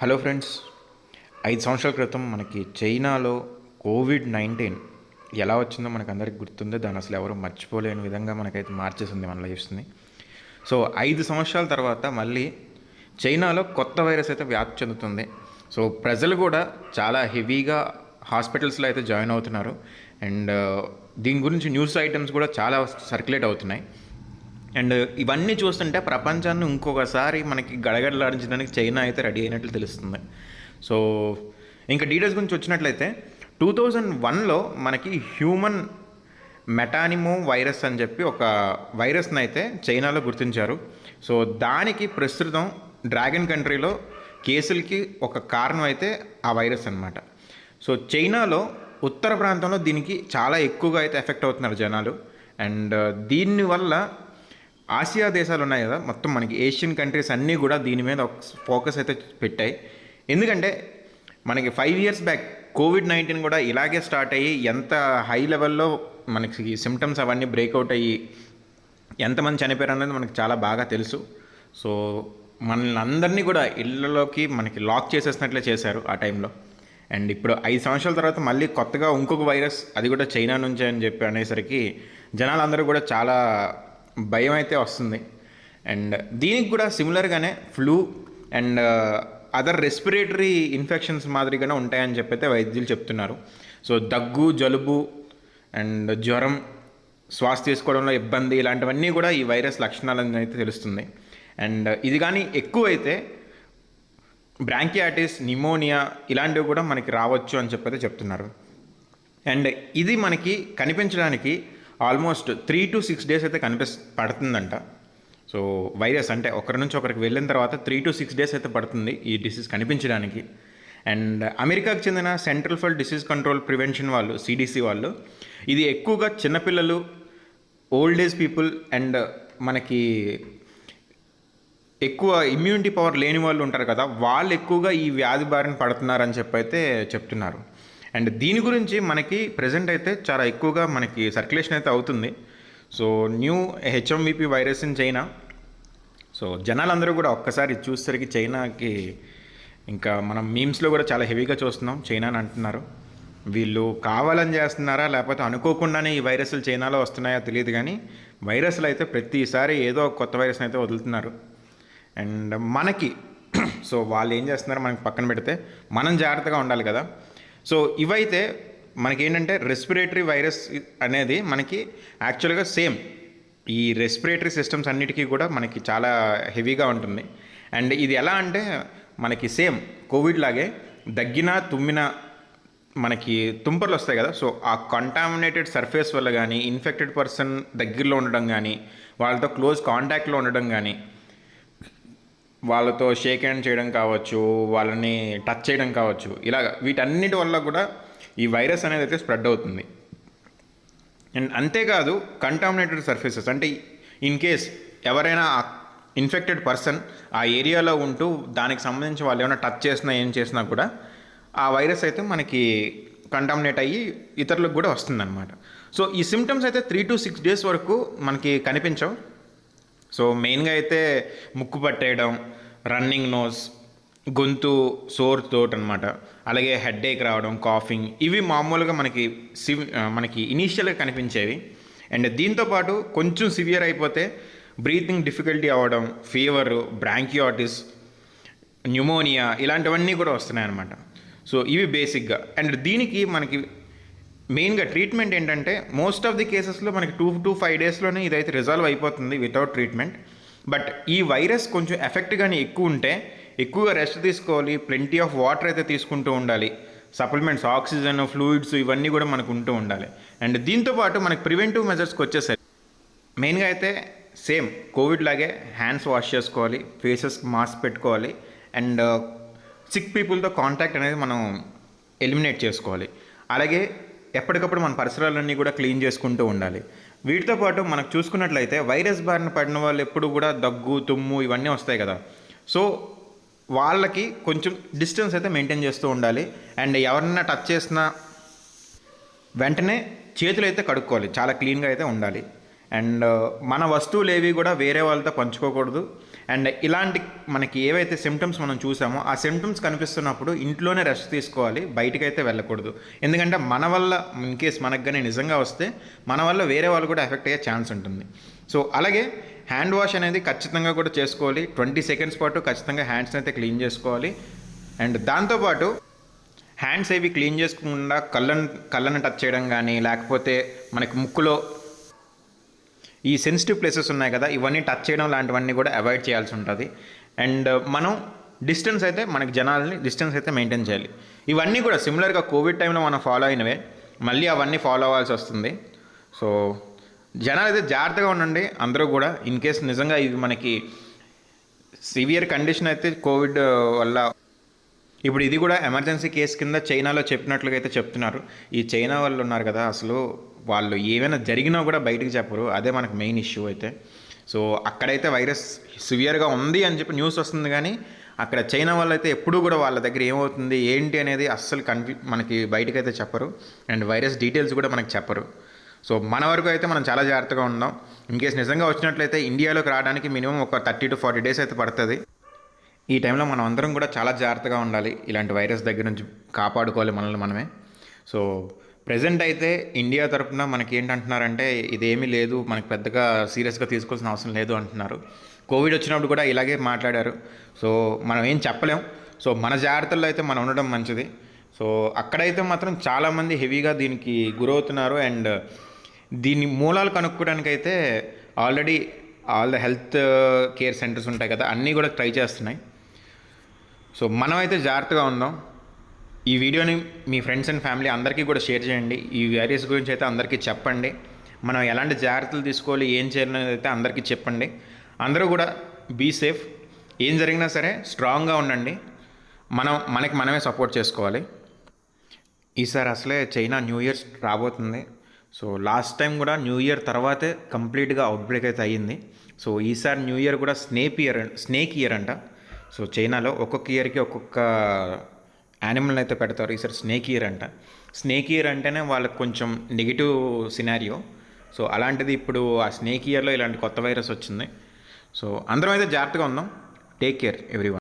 Hello friends, 5 సంవత్సరాల క్రితం మనకి చైనాలో కోవిడ్-19 ఎలా వచ్చిందో మనకందరికి గుర్తుంది. దాన్ని అసలు ఎవరు మర్చిపోలేని విధంగా మనకైతే మార్చేసింది మన లైఫ్స్‌ని. సో 5 సంవత్సరాల తర్వాత మళ్ళీ చైనాలో కొత్త వైరస్ అయితే వ్యాప్తి చెందుతుంది. సో ప్రజలు కూడా చాలా హెవీగా హాస్పిటల్స్‌లో అయితే జాయిన్ అవుతున్నారు. అండ్ దీని గురించి న్యూస్ ఐటమ్స్ కూడా చాలా సర్క్యులేట్ అవుతున్నాయి. అండ్ ఇవన్నీ చూస్తుంటే ప్రపంచాన్ని ఇంకొకసారి మనకి గడగడలాడించడానికి చైనా అయితే రెడీ అయినట్లు తెలుస్తుంది. సో ఇంకా డీటెయిల్స్ గురించి వచ్చినట్లయితే 2001లో మనకి హ్యూమన్ మెటానిమో వైరస్ అని చెప్పి ఒక వైరస్ని అయితే చైనాలో గుర్తించారు. సో దానికి ప్రస్తుతం డ్రాగన్ కంట్రీలో కేసులకి ఒక కారణం అయితే ఆ వైరస్ అనమాట. సో చైనాలో ఉత్తర ప్రాంతంలో దీనికి చాలా ఎక్కువగా అయితే ఎఫెక్ట్ అవుతున్నారు జనాలు. అండ్ దీనివల్ల ఆసియా దేశాలు ఉన్నాయి కదా, మొత్తం మనకి ఏషియన్ కంట్రీస్ అన్నీ కూడా దీని మీద ఫోకస్ అయితే పెట్టాయి. ఎందుకంటే మనకి 5 years బ్యాక్ కోవిడ్-19 కూడా ఇలాగే స్టార్ట్ అయ్యి ఎంత హై లెవెల్లో మనకి సిమ్టమ్స్ అవన్నీ బ్రేక్అవుట్ అయ్యి ఎంతమంది చనిపోయారు అనేది మనకి చాలా బాగా తెలుసు. సో మనల్ని అందరినీ కూడా ఇళ్ళలోకి మనకి లాక్ చేసేసినట్లే చేశారు ఆ టైంలో. అండ్ ఇప్పుడు 5 సంవత్సరాల తర్వాత మళ్ళీ కొత్తగా ఇంకొక వైరస్, అది కూడా చైనా నుంచే అని చెప్పి అనేసరికి జనాలందరూ కూడా చాలా భయం అయితే వస్తుంది. అండ్ దీనికి కూడా సిమిలర్గానే flu and other respiratory infections మాదిరిగానే ఉంటాయని చెప్పి అయితే వైద్యులు చెప్తున్నారు. సో దగ్గు, జలుబు అండ్ జ్వరం, శ్వాస తీసుకోవడంలో ఇబ్బంది, ఇలాంటివన్నీ కూడా ఈ వైరస్ లక్షణాలని అయితే తెలుస్తుంది. అండ్ ఇది కానీ ఎక్కువైతే బ్రాంకియాటిస్, నిమోనియా ఇలాంటివి కూడా మనకి రావచ్చు అని చెప్పి చెప్తున్నారు. అండ్ ఇది మనకి కనిపించడానికి ఆల్మోస్ట్ 3 to 6 days అయితే పడుతుందంట. సో వైరస్ అంటే ఒకరి నుంచి ఒకరికి వెళ్ళిన తర్వాత 3 to 6 days అయితే పడుతుంది ఈ డిసీజ్ కనిపించడానికి. అండ్ అమెరికాకు చెందిన central for disease control prevention వాళ్ళు, సిడిసి వాళ్ళు, ఇది ఎక్కువగా చిన్నపిల్లలు, ఓల్డ్ ఏజ్ పీపుల్ అండ్ మనకి ఎక్కువ ఇమ్యూనిటీ పవర్ లేని వాళ్ళు ఉంటారు కదా, వాళ్ళు ఎక్కువగా ఈ వ్యాధి బారిన పడుతున్నారని చెప్పి అయితే చెప్తున్నారు. అండ్ దీని గురించి మనకి ప్రజెంట్ అయితే చాలా ఎక్కువగా మనకి సర్క్యులేషన్ అయితే అవుతుంది. So new HMPV virus in China. So జనాలందరూ కూడా ఒక్కసారి చూసేసరికి చైనాకి ఇంకా మనం మీమ్స్లో కూడా చాలా హెవీగా చూస్తున్నాం, చైనా అని అంటున్నారు. వీళ్ళు కావాలని చేస్తున్నారా లేకపోతే అనుకోకుండానే ఈ వైరస్లు చైనాలో వస్తున్నాయో తెలియదు, కానీ వైరస్లు అయితే ప్రతిసారి ఏదో ఒక కొత్త వైరస్ని అయితే వదులుతున్నారు. అండ్ మనకి సో వాళ్ళు ఏం చేస్తున్నారు మనకి పక్కన పెడితే మనం జాగ్రత్తగా ఉండాలి కదా. సో ఇవైతే మనకేంటంటే రెస్పిరేటరీ వైరస్ అనేది మనకి యాక్చువల్గా సేమ్ ఈ రెస్పిరేటరీ సిస్టమ్స్ అన్నిటికీ కూడా మనకి చాలా హెవీగా ఉంటుంది. అండ్ ఇది ఎలా అంటే మనకి సేమ్ కోవిడ్ లాగే దగ్గిన, తుమ్మిన, మనకి తుంపర్లు వస్తాయి కదా, సో ఆ కంటామినేటెడ్ సర్ఫేస్ వల్ల కానీ, ఇన్ఫెక్టెడ్ పర్సన్ దగ్గరలో ఉండడం కానీ, వాళ్ళతో క్లోజ్ కాంటాక్ట్లో ఉండడం కానీ, వాళ్ళతో షేక్ హ్యాండ్ చేయడం కావచ్చు, వాళ్ళని టచ్ చేయడం కావచ్చు, ఇలాగ వీటన్నిటి వల్ల కూడా ఈ వైరస్ అనేది అయితే స్ప్రెడ్ అవుతుంది. అండ్ అంతేకాదు కంటామినేటెడ్ సర్ఫేసెస్ అంటే ఇన్ కేస్ ఎవరైనా ఇన్ఫెక్టెడ్ పర్సన్ ఆ ఏరియాలో ఉంటూ దానికి సంబంధించి వాళ్ళు ఏమైనా టచ్ చేసినా ఏం చేసినా కూడా ఆ వైరస్ అయితే మనకి కంటామినేట్ అయ్యి ఇతరులకు కూడా వస్తుందన్నమాట. సో ఈ సిమ్టమ్స్ అయితే 3 to 6 days వరకు మనకి కనిపించవు. సో మెయిన్గా అయితే ముక్కు పట్టేయడం, రన్నింగ్ నోస్, గొంతు సోర్ థ్రోట్ అనమాట, అలాగే హెడ్ఏక్ రావడం, కాఫింగ్, ఇవి మామూలుగా మనకి ఇనీషియల్గా కనిపించేవి. అండ్ దీంతోపాటు కొంచెం సివియర్ అయిపోతే బ్రీతింగ్ డిఫికల్టీ అవ్వడం, ఫీవర్, బ్రాంకియాటిస్, న్యూమోనియా ఇలాంటివన్నీ కూడా వస్తున్నాయి అన్నమాట. సో ఇవి బేసిక్గా. అండ్ దీనికి మనకి మెయిన్గా ట్రీట్మెంట్ ఏంటంటే మోస్ట్ ఆఫ్ ది కేసెస్లో మనకి 2 to 5 daysలోనే ఇదైతే రిజాల్వ్ అయిపోతుంది వితౌట్ ట్రీట్మెంట్. బట్ ఈ వైరస్ కొంచెం ఎఫెక్ట్ కానీ ఎక్కువ ఉంటే ఎక్కువగా రెస్ట్ తీసుకోవాలి, ప్లెంటీ ఆఫ్ వాటర్ అయితే తీసుకుంటూ ఉండాలి, సప్లిమెంట్స్, ఆక్సిజన్, ఫ్లూయిడ్స్ ఇవన్నీ కూడా మనకు ఉంటూ ఉండాలి. అండ్ దీంతోపాటు మనకి ప్రివెంటివ్ మెజర్స్కి వచ్చేసరికి మెయిన్గా అయితే సేమ్ కోవిడ్ లాగే హ్యాండ్స్ వాష్ చేసుకోవాలి, ఫేసెస్కి మాస్క్ పెట్టుకోవాలి, అండ్ సిక్ పీపుల్తో కాంటాక్ట్ అనేది మనం ఎలిమినేట్ చేసుకోవాలి. అలాగే ఎప్పటికప్పుడు మన పరిసరాలన్నీ కూడా క్లీన్ చేసుకుంటూ ఉండాలి. వీటితో పాటు మనకు చూసుకున్నట్లయితే వైరస్ బారిన పడిన వాళ్ళు ఎప్పుడు కూడా దగ్గు, తుమ్ము ఇవన్నీ వస్తాయి కదా, సో వాళ్ళకి కొంచెం డిస్టెన్స్ అయితే మెయింటైన్ చేస్తూ ఉండాలి. అండ్ ఎవరన్నా టచ్ చేసినా వెంటనే చేతులు అయితే కడుక్కోవాలి, చాలా క్లీన్గా అయితే ఉండాలి. అండ్ మన వస్తువులు ఏవి కూడా వేరే వాళ్ళతో పంచుకోకూడదు. అండ్ ఇలాంటి మనకి ఏవైతే సిమ్టమ్స్ మనం చూసామో ఆ సిమ్టమ్స్ కనిపిస్తున్నప్పుడు ఇంట్లోనే రెస్ట్ తీసుకోవాలి, బయటకైతే వెళ్ళకూడదు. ఎందుకంటే మన వల్ల ఇన్ కేస్ మనకు కానీ నిజంగా వస్తే మన వల్ల వేరే వాళ్ళు కూడా ఎఫెక్ట్ అయ్యే ఛాన్స్ ఉంటుంది. సో అలాగే హ్యాండ్ వాష్ అనేది ఖచ్చితంగా కూడా చేసుకోవాలి. 20 సెకండ్స్ పాటు ఖచ్చితంగా హ్యాండ్స్ని అయితే క్లీన్ చేసుకోవాలి. అండ్ దాంతోపాటు హ్యాండ్స్ ఏవి క్లీన్ చేసుకోకుండా కళ్ళను టచ్ చేయడం కానీ, లేకపోతే మనకి ముక్కులో ఈ సెన్సిటివ్ ప్లేసెస్ ఉన్నాయి కదా, ఇవన్నీ టచ్ చేయడం లాంటివన్నీ కూడా అవాయిడ్ చేయాల్సి ఉంటుంది. అండ్ మనం డిస్టెన్స్ అయితే మనకి జనాలని డిస్టెన్స్ అయితే మెయింటైన్ చేయాలి. ఇవన్నీ కూడా సిమిలర్గా కోవిడ్ టైంలో మనం ఫాలో అయినవే, మళ్ళీ అవన్నీ ఫాలో అవ్వాల్సి వస్తుంది. సో జనాలు అయితే జాగ్రత్తగా ఉండండి అందరూ కూడా. ఇన్ కేస్ నిజంగా ఇది మనకి సివియర్ కండిషన్ అయితే కోవిడ్ వల్ల, ఇప్పుడు ఇది కూడా ఎమర్జెన్సీ కేసు కింద చైనాలో చెప్పినట్లుగా అయితే చెప్తున్నారు. ఈ చైనా వాళ్ళు ఉన్నారు కదా, అసలు వాళ్ళు ఏమైనా జరిగినా కూడా బయటికి చెప్పరు. అదే మనకు మెయిన్ ఇష్యూ అయితే. సో అక్కడైతే వైరస్ సివియర్గా ఉంది అని చెప్పి న్యూస్ వస్తుంది, కానీ అక్కడ చైనా వాళ్ళు అయితే ఎప్పుడూ కూడా వాళ్ళ దగ్గర ఏమవుతుంది ఏంటి అనేది అస్సలు మనకి బయటకైతే చెప్పరు. అండ్ వైరస్ డీటెయిల్స్ కూడా మనకి చెప్పరు. సో మన వరకు అయితే మనం చాలా జాగ్రత్తగా ఉందాం. ఇన్ కేస్ నిజంగా వచ్చినట్లయితే ఇండియాలోకి రావడానికి మినిమం ఒక 30 to 40 days అయితే పడుతుంది. ఈ టైంలో మనం అందరం కూడా చాలా జాగ్రత్తగా ఉండాలి. ఇలాంటి వైరస్ దగ్గర నుంచి కాపాడుకోవాలి మనల్ని మనమే. సో ప్రజెంట్ అయితే ఇండియా తరఫున మనకి ఏంటంటున్నారంటే ఇదేమీ లేదు, మనకి పెద్దగా సీరియస్గా తీసుకోవాల్సిన అవసరం లేదు అంటున్నారు. కోవిడ్ వచ్చినప్పుడు కూడా ఇలాగే మాట్లాడారు. సో మనం ఏం చెప్పలేం. సో మన జాగ్రత్తల్లో అయితే మనం ఉండడం మంచిది. సో అక్కడైతే మాత్రం చాలామంది హెవీగా దీనికి గురవుతున్నారు. అండ్ దీని మూలాలు కనుక్కోవడానికైతే already all the health care centres ఉంటాయి కదా, అన్నీ కూడా ట్రై చేస్తున్నాయి. సో మనమైతే జాగ్రత్తగా ఉందాం. ఈ వీడియోని మీ ఫ్రెండ్స్ అండ్ ఫ్యామిలీ అందరికీ కూడా షేర్ చేయండి. ఈ వైరస్ గురించి అయితే అందరికీ చెప్పండి. మనం ఎలాంటి జాగ్రత్తలు తీసుకోవాలి, ఏం చేయాలనేది అయితే అందరికీ చెప్పండి. అందరూ కూడా బీ సేఫ్. ఏం జరిగినా సరే స్ట్రాంగ్గా ఉండండి. మనకి మనమే సపోర్ట్ చేసుకోవాలి. ఈసారి అసలే చైనా న్యూ ఇయర్ రాబోతుంది. సో లాస్ట్ టైం కూడా న్యూ ఇయర్ తర్వాతే కంప్లీట్గా అవుట్బ్రేక్ అయితే అయ్యింది. సో ఈసారి న్యూ ఇయర్ కూడా స్నేక్ ఇయర్ అంట. సో చైనాలో ఒక్కొక్క ఇయర్కి ఒక్కొక్క యానిమల్ అయితే పెడతారు. ఈసారి స్నేక్ ఇయర్ అంట. స్నేక్ ఇయర్ అంటేనే వాళ్ళకి కొంచెం నెగిటివ్ సినారియో. సో అలాంటిది ఇప్పుడు ఆ స్నేక్ ఇయర్లో ఇలాంటి కొత్త వైరస్ వచ్చింది. సో అందరం అయితే జాగ్రత్తగా ఉందాం. Take care everyone.